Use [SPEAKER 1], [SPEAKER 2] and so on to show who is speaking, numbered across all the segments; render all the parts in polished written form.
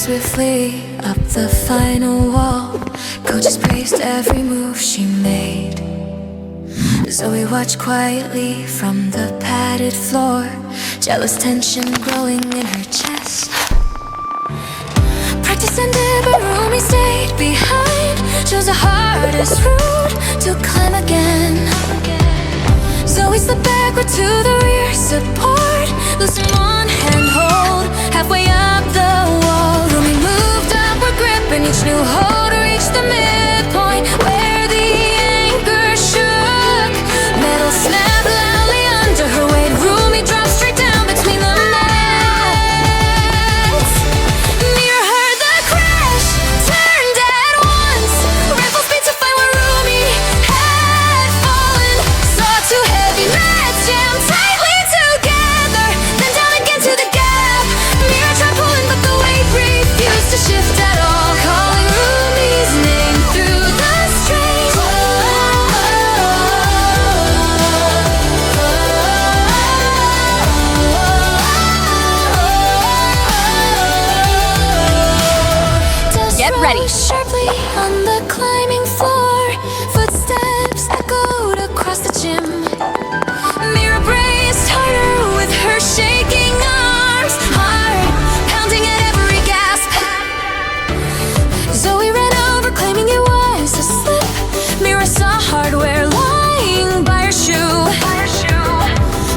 [SPEAKER 1] swiftly up the final wall. Coaches praised every move she made. Zoey watched quietly from the padded floor, jealous tension growing in her chest. Practice ended but Rumi stayed behind, chose the hardest route to climb again. Zoe slipped backward to the rear support, loosened one handhold halfway up the wall. Rumi moved upward, gripping each new hold to reach the midpoint where the anchor shook. Metal snapped loudly under her weight. Rumi dropped straight down between the mats. Mira heard the crash, turned at once, rifle speed to find where Rumi had fallen. Saw two heavy mats jammed tightly together, then down again to the gap. Mira tried pulling but the weight refused to shift at all, calling Rumi's name through the strain.
[SPEAKER 2] Get ready.
[SPEAKER 1] Sharply on the climbing floor, footsteps echoed across the gym. Mira braced harder with her shaking arms, heart pounding at every gasp. Zoe ran over, claiming it was a slip. Mira saw hardware lying by her shoe.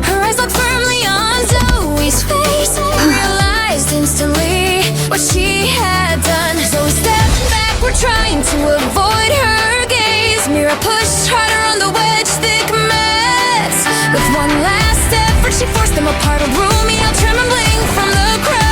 [SPEAKER 1] Her eyes locked firmly on Zoe's face, realized instantly what she had done. Zoe stepped backward, trying to avoid her gaze. Mira pushed harder on the wedge-thick mats. With one last effort, she forced them apart. Rumi out trembling from the crash.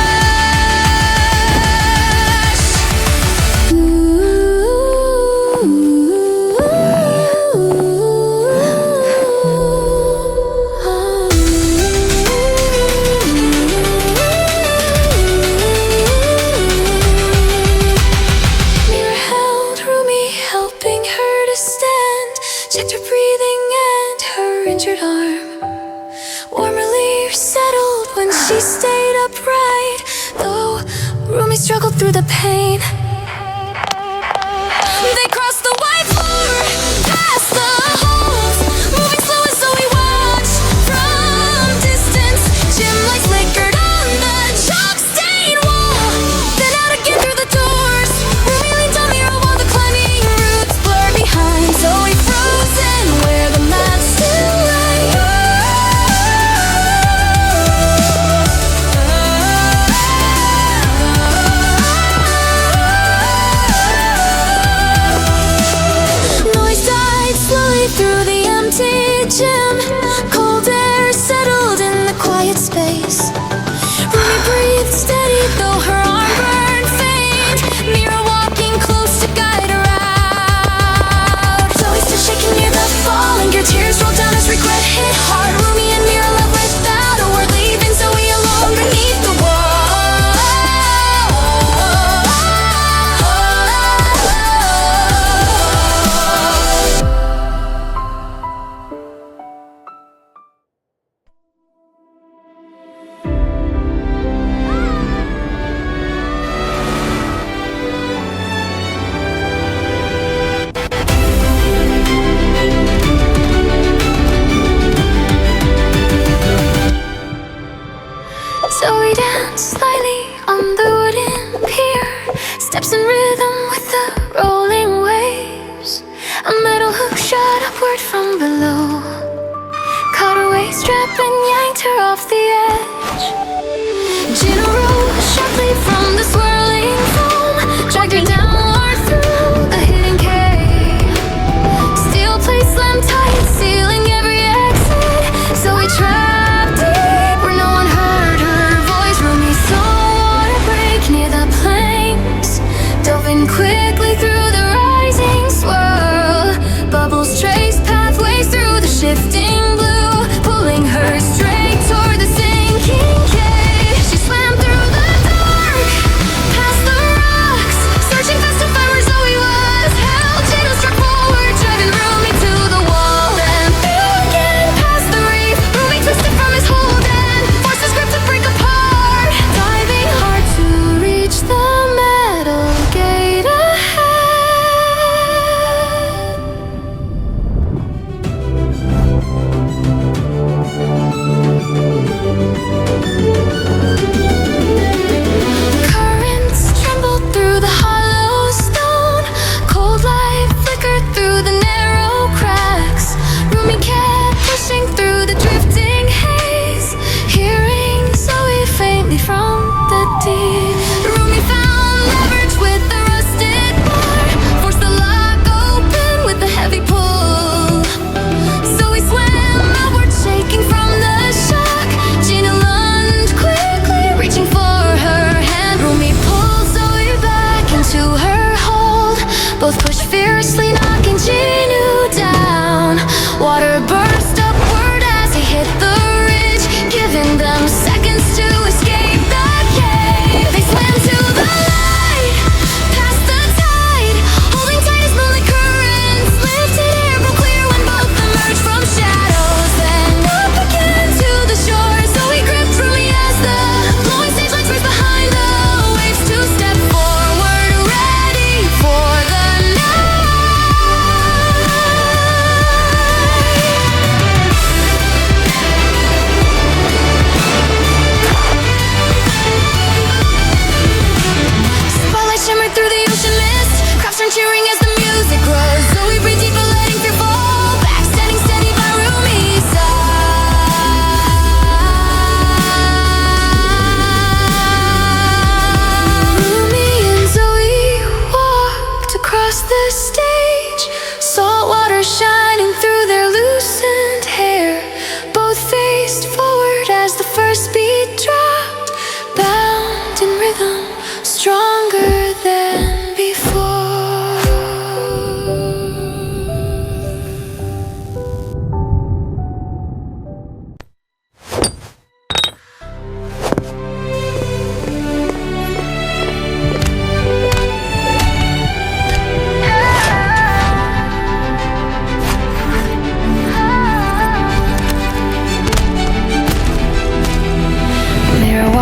[SPEAKER 1] Mira held Rumi, helping her to stand, checked her breathing and her injured arm. Warm relief settled when she stayed upright, though Rumi struggled through the pain. They crossed the white floor, past the halls, moving slow as Zoe watched from distance. Gym lights flickered on the chalk-stained wall, then out again through the doors. Rumi leaned on Mira while the climbing routes blurred behind. Zoe frozen where the mats still lay. Noise died slowly through the empty gym. Cold air settled in the quiet space. Rumi breathed steady though her arm burned faint. Mira walking close to guide her out. Zoe stood shaking near the falling gear. Tears rolled down as regret hit hard. Rumi and Mira left without a word, leaving Zoe alone beneath the wall. Zoe danced slightly on the wooden pier, steps in rhythm with the rolling waves. A metal hook shot upward from below, caught her waist strap and yanked her off the edge. Gina rose sharply from the swirling foam, dragged her downward through a hidden cave. Steel plates slammed tight, sealing every exit. Zoe trapped deep where no one heard her voice. Rumi saw water break near the planks, dove in quickly through the rising swirl. Bubbles traced pathways through the shifting blue, pulling her straight toward the sinking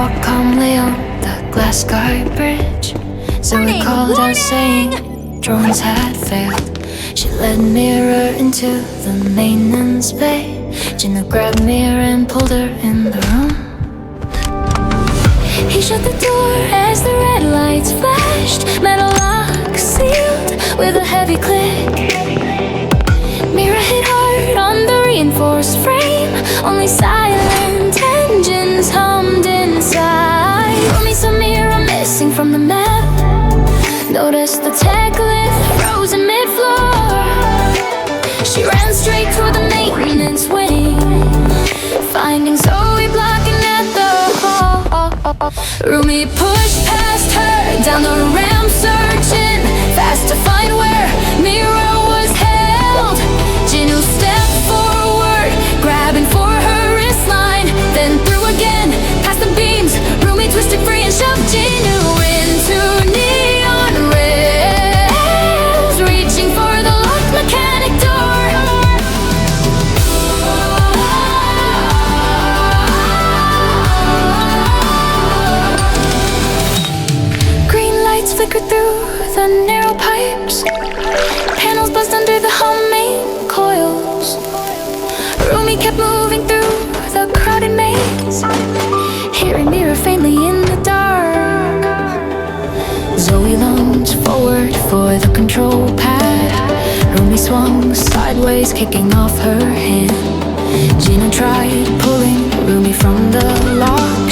[SPEAKER 1] walked calmly on the glass sky bridge. Zoey called out saying drones had failed. She led Mira into the maintenance bay. Gina grabbed Mira and pulled her in the room. He shut the door as the red lights flashed. Metal lock sealed with a heavy click. Mira hit hard on the reinforced frame. Only silent engines hummed inside. Rumi saw Mira missing from the map. Noticed the tech lift frozen mid-floor. She ran straight toward the maintenance wing, finding Zoey blocking at the hall. Rumi pushed past her down the ramp, searching fast to find where Mira was held. Jinu stepped forward, grabbing for her wrist line, then threw again past the beams. Rumi twisted free and shoved Jinu into neon rails, reaching for the locked mechanic door. Flickered through the narrow pipes. Panels buzzed under the humming coils. Rumi kept moving through the crowded maze, hearing Mira faintly in the dark. Zoey lunged forward for the control pad. Rumi swung sideways, kicking off her hand. Gina tried pulling Rumi from the lock.